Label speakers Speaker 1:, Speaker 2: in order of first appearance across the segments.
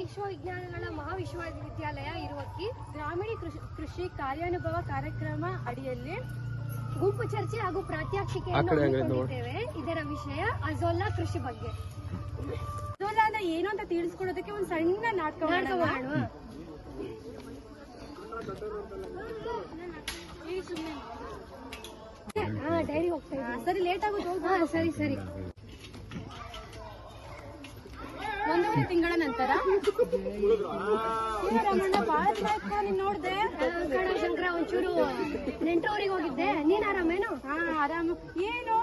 Speaker 1: ವಿಶ್ವವಿಜ್ಞಾನಗಳ ಮಹಾವಿಶ್ವವಿದ್ಯಾಲಯ ಇರುವಕ್ಕಿ
Speaker 2: ಗ್ರಾಮೀಣ ಕೃಷಿ ಕಾರ್ಯಾನುಭವ ಕಾರ್ಯಕ್ರಮ ಅಡಿಯಲ್ಲಿ
Speaker 1: ಗುಂಪು ಚರ್ಚೆ ಹಾಗೂ ಪ್ರಾತ್ಯಕ್ಷಿಕೆಯನ್ನು ಹಮ್ಮಿಕೊಂಡಿದ್ದೇವೆ. ಇದರ ವಿಷಯ ಅಜೋಲಾ ಕೃಷಿ ಬಗ್ಗೆ.
Speaker 2: ಅಜೋಲಾ ಅಂದ್ರೆ ಏನು ಅಂತ ತಿಳಿಸ್ಕೊಡೋದಕ್ಕೆ ಒಂದು ಸಣ್ಣ ನಾಟಕ ಮಾಡುವ.
Speaker 1: ಡೈರಿ ಹೋಗ್ತಾ ಇದ್ದೀನಿ.
Speaker 2: ಸರಿ, ಲೇಟ್ ಆಗೋದು.
Speaker 1: ಸರಿ ಸರಿ.
Speaker 2: 1 ತಿಂಗಳ ನಂತರ ರಮಣ್ಣ ಬಾಳ ನೀನ್ ನೋಡ್ದೆ
Speaker 1: ಶಂಕರ ಒಂಚೂರು ನೆಂಟೂರಿಗೆ ಹೋಗಿದ್ದೆ. ನೀನ್ ಆರಾಮೇನು?
Speaker 2: ಆರಾಮ. ಏನು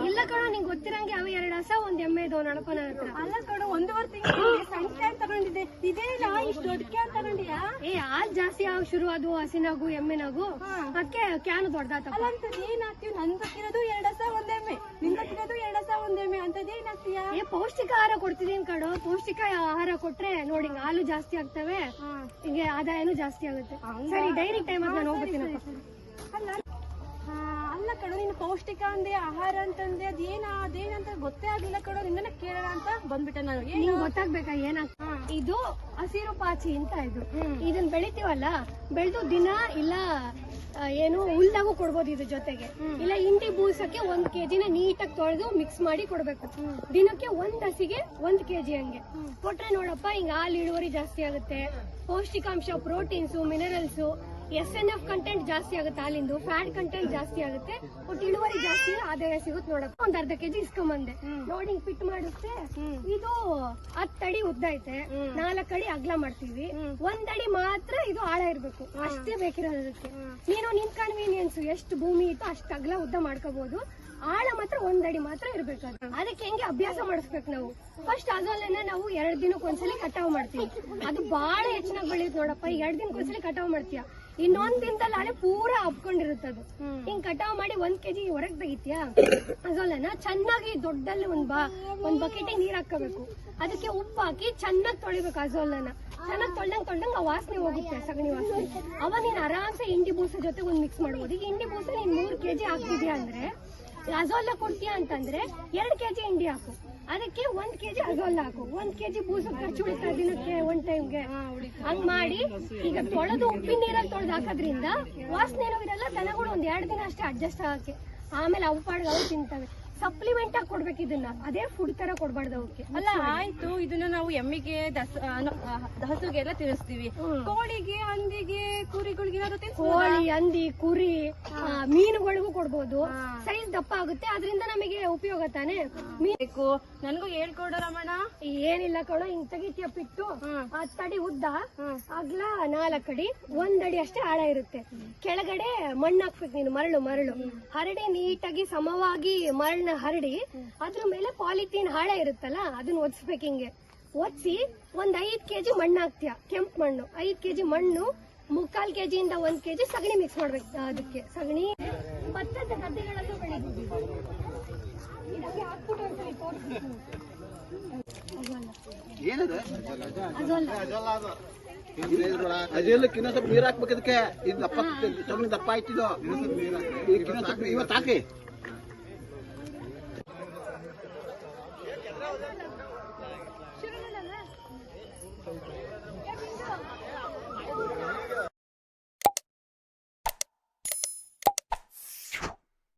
Speaker 1: ಇಲ್ಲ ಕಣ, ನಿಂಗೆ ಗೊತ್ತಿರಂಗೆ ಅವ 2 ಹಸ 1 ಎಮ್ಮೆ ಇದಾವ ನಡಪನ ಹತ್ರ.
Speaker 2: ಅಲ್ಲ ಕಣ, 1.5 ತಿಂಗಳು ಸಣ್ಣ ಕ್ಯಾನ್ ತಗೊಂಡಿದ್ದೆ. ಇದೇನಾ ಇಷ್ಟು ದೊಡ್ಡ ಕ್ಯಾನ್ ತಗೊಂಡಿಯಾ?
Speaker 1: ಹಾಲ್ ಜಾಸ್ತಿ ಆಗ ಶುರು ಅದು ಹಸಿನಾಗು ಎಮ್ಮೆನಾಗು, ಅದಕ್ಕೆ ಕ್ಯಾನ್ ದೊಡ್ಡದಾತ.
Speaker 2: ಅಲ್ಲ ಅಂತದ್ ಏನಾಗ್ತೀವಿ? ನನ್ ಗೊತ್ತಿರೋದು 2 ಹಸ 1 ಎಮ್ಮೆ, ನಿನ್ ಗೊತ್ತಿರೋದು 2 ಹಸ 1 ಎಮ್ಮೆ, ಅಂತದ್ ಏನಾಗ್ತೀಯಾ?
Speaker 1: ಪೌಷ್ಟಿಕ ಆಹಾರ ಕೊಡ್ತಿದೀನಿ ಕಡು. ಪೌಷ್ಟಿಕ ಆಹಾರ ಕೊಟ್ರೆ ನೋಡಿ ಹಾಲು ಜಾಸ್ತಿ ಆಗ್ತವೆ, ಹಿಂಗೆ ಆದಾಯನೂ ಜಾಸ್ತಿ ಆಗುತ್ತೆ. ಸರಿ, ಡೈರಿ ಟೈಮ್ ಆಗ ನಾನು ಹೋಗ್ಬಿಡ್ತೀನಪ್ಪ.
Speaker 2: ಅಲ್ಲ ಕಣೋ, ನೀನು ಪೌಷ್ಟಿಕ ಅಂದೆ, ಆಹಾರ ಅಂತಂದೆ, ಅದೇನಂತ ಗೊತ್ತೇ ಆಗ್ಲಿಲ್ಲ ಕಣೋ. ನಿನ್ನ ಕೇಳೋಣ ಅಂತ ಬಂದ್ಬಿಟ್ಟೆ ನಾನು.
Speaker 1: ನಿಂಗೆ ಗೊತ್ತಾಗ್ಬೇಕಾ ಏನಾಗ್ತ? ಇದು ಹಸಿರು ಪಾಚಿ ಅಂತ. ಇದನ್ನ ಬೆಳಿತೀವಲ್ಲ, ಬೆಳೆದು ದಿನ ಇಲ್ಲ ಏನು ಹುಲ್ದಾಗೂ ಕೊಡ್ಬೋದು. ಇದ್ರ ಜೊತೆಗೆ ಇಲ್ಲ ಇಂಡಿ ಬೂಸಕ್ಕೆ 1 kg ನೀಟಾಗಿ ತೊಳೆದು ಮಿಕ್ಸ್ ಮಾಡಿ ಕೊಡ್ಬೇಕು. ದಿನಕ್ಕೆ 1 ಹಸಿಗೆ 1 kg ಹಂಗೆ ಕೊಟ್ರೆ ನೋಡಪ್ಪ, ಹಿಂಗ ಹಾಲು ಇಳುವರಿ ಜಾಸ್ತಿ ಆಗುತ್ತೆ. ಪೌಷ್ಟಿಕಾಂಶ, ಪ್ರೋಟೀನ್ಸು, ಮಿನರಲ್ಸು, SNF ಕಂಟೆಂಟ್ ಜಾಸ್ತಿ ಆಗುತ್ತೆ. ಹಾಲಿಂದು ಫ್ಯಾಟ್ ಕಂಟೆಂಟ್ ಜಾಸ್ತಿ ಆಗುತ್ತೆ. ಒಟ್ಟು ಇಳುವರಿ ಜಾಸ್ತಿ, ಆದಾಯ ಸಿಗುತ್ತೆ. ನೋಡಪ್ಪ, 1 ಅರ್ಧ kg ಇಸ್ಕೊಂಬಂದೆ. ನೋಡಿ ಫಿಟ್ ಮಾಡುತ್ತೆ. ಇದು 10 ಅಡಿ ಉದ್ದ ಐತೆ, 4 ಅಡಿ ಅಗ್ಲ ಮಾಡ್ತೀವಿ. 1 ಅಡಿ ಮಾತ್ರ ಇದು ಆಳ ಇರ್ಬೇಕು, ಅಷ್ಟೇ ಬೇಕಿರೋದಕ್ಕೆ. ನೀನು ನಿನ್ ಕನ್ವೀನಿಯನ್ಸ್ ಎಷ್ಟು ಭೂಮಿ ಇತ್ತು ಅಷ್ಟು ಅಗ್ಲ ಉದ್ದ ಮಾಡ್ಕೋಬಹುದು. ಆಳ ಮಾತ್ರ 1 ಅಡಿ ಮಾತ್ರ ಇರ್ಬೇಕು. ಅದಕ್ಕೆ ಹೆಂಗೆ ಅಭ್ಯಾಸ ಮಾಡಿಸ್ಬೇಕು ನಾವು. ಫಸ್ಟ್ ಅಜೋಲನ್ನ ನಾವು 2 ದಿನಕ್ಕೊಂದ್ಸಲಿ ಕಟಾವ್ ಮಾಡ್ತೀವಿ. ಅದು ಬಹಳ ಹೆಚ್ಚಿನಾಗಿ ಬೆಳೆಯುತ್ತೆ ನೋಡಪ್ಪ. 2 ದಿನಕ್ಕೊಂದ್ಸಲಿ ಕಟಾವ್ ಮಾಡ್ತೀಯ, ಇನ್ನೊಂದ್ ದಿನದಲ್ಲಿ ಆಳೆ ಪೂರಾ ಹಬ್ಕೊಂಡಿರುತ್ತೆ. ಅದು ಹಿಂಗ್ ಕಟಾವ್ ಮಾಡಿ 1 kg ಹೊರಗ್ ತೆಗಿತೀಯಾ ಅಜೋಲನ್ನ ಚೆನ್ನಾಗಿ ದೊಡ್ಡಲ್ಲಿ ಒಂದ್ ಬಕೆಟ್ ನೀರ್ ಹಾಕಬೇಕು. ಅದಕ್ಕೆ ಉಪ್ಪು ಹಾಕಿ ಚೆನ್ನಾಗಿ ತೊಳಿಬೇಕು. ಅಜೋಲನ್ನ ಚೆನ್ನಾಗಿ ತೊಳ್ದಂಗ್ ಆ ವಾಸನೆ ಹೋಗುತ್ತೆ, ಸಗಣಿ ವಾಸನೆ. ಅವಾಗ ನೀನ್ ಆರಾಮ್ಸೆ ಇಂಡಿ ಬೂಸ ಜೊತೆ ಒಂದ್ ಮಿಕ್ಸ್ ಮಾಡ್ಬೋದು. ಈಗ ಇಂಡಿ ಬೂಸ ನೀನ್ 3 kg ಹಾಕ್ತಿದ್ಯಾ ಅಂದ್ರೆ, ಅಜೋಲಾ ಕೊಡ್ತೀಯಾ ಅಂತಂದ್ರೆ 2 kg ಇಂಡಿ ಹಾಕು, ಅದಕ್ಕೆ 1 kg ಅಜೋಲಾ ಹಾಕು. 1 kg ಬೂಸ ಖರ್ಚು ಉಳಿತಾ ದಿನಕ್ಕೆ 1 ಟೈಮ್ಗೆ. ಹಂಗ್ ಮಾಡಿ ಈಗ ತೊಳೆದು ಉಪ್ಪಿನ ನೀರಲ್ಲಿ ತೊಳೆದು ಹಾಕೋದ್ರಿಂದ ವಾಸನೆ ಏನೋ ಇರಲ್ಲ. ದನಗಳು 1-2 ದಿನ ಅಷ್ಟೇ ಅಡ್ಜಸ್ಟ್ ಆಗಕ್ಕೆ, ಆಮೇಲೆ ಅವು ಪಾಡ್ಗೆ ಅವು ತಿಂತವೆ. ಸಪ್ಲಿಮೆಂಟ್ ಆಗಿ ಕೊಡ್ಬೇಕು ಇದನ್ನ, ಅದೇ ಫುಡ್ ತರ ಕೊಡ್ಬಾರ್ದು ಅವಕ್ಕೆ.
Speaker 2: ಅಲ್ಲ ಆಯ್ತು, ಇದನ್ನ ನಾವು ಎಮ್ಮಿಗೆ ಹಸುಗೆಲ್ಲ ತಿನ್ನಿಸ್ತೀವಿ. ಕೋಳಿಗೆ, ಹಂದಿಗೆ, ಕುರಿಗಳಿಗೆ,
Speaker 1: ಕೋಳಿ, ಹಂದಿ, ಕುರಿ, ಮೀನುಗಳಿಗೂ ಕೊಡ್ಬೋದು. ಸೈಜ್ ದಪ್ಪ ಆಗುತ್ತೆ, ಅದರಿಂದ ನಮಗೆ ಉಪಯೋಗ ತಾನೆ.
Speaker 2: ಬೇಕು ನನ್ಗೂ ಹೇಳ್ಕೊಡು ರಮಣ.
Speaker 1: ಏನಿಲ್ಲ ಕಣೋ, ಹಿಂಗ್ ತೆಗಿತೀಯ ಪಿಟ್ಟು 10 ಅಡಿ ಉದ್ದ, ಅಗ್ಲ 4 ಅಡಿ, 1 ಅಡಿ ಅಷ್ಟೇ ಆಳ ಇರುತ್ತೆ. ಕೆಳಗಡೆ ಮಣ್ಣು ಹಾಕ್ಬೇಕು ನೀನು, ಮರಳು ಹರಡಿ ನೀಟಾಗಿ ಸಮವಾಗಿ ಮರಳನ್ನ ಹರಡಿ, ಅದ್ರ ಮೇಲೆ ಪಾಲಿಥೀನ್ ಹಾಳೆ ಇರುತ್ತಲ್ಲ ಅದನ್ನ ಒದಿಸ್ಬೇಕು. ಹಿಂಗೆ ಒದಿಸಿ 5 kg ಮಣ್ಣು ಹಾಕ್ತೀಯ, ಕೆಂಪು ಮಣ್ಣು. 5 kg ಮಣ್ಣು, 3/4 kg ಇಂದ 1 kg ಸಗಣಿ ಮಿಕ್ಸ್ ಮಾಡ್ಬೇಕು. ಅದಕ್ಕೆ ಸಗಣಿ ಭತ್ತದ ಗದ್ದೆಗಳಲ್ಲೂ ಬೆಳಿತೀವಿ. ಇದಕ್ಕೆ ಹಾಕ್ಬಿಟ್ಟು ಒಂದ್ಸರಿ ತೋರಿಸ್ತೀನಿ.
Speaker 3: ಅದೆಲ್ಲಕ್ಕೆ ಇನ್ನೊಂದ್ ಸ್ವಲ್ಪ ನೀರ್ ಹಾಕ್ಬೇಕು. ಅದಕ್ಕೆ ಇದು ದಪ್ಪ ಆಯ್ತಿದ್ದು, ಇವತ್ತು ಹಾಕಿ.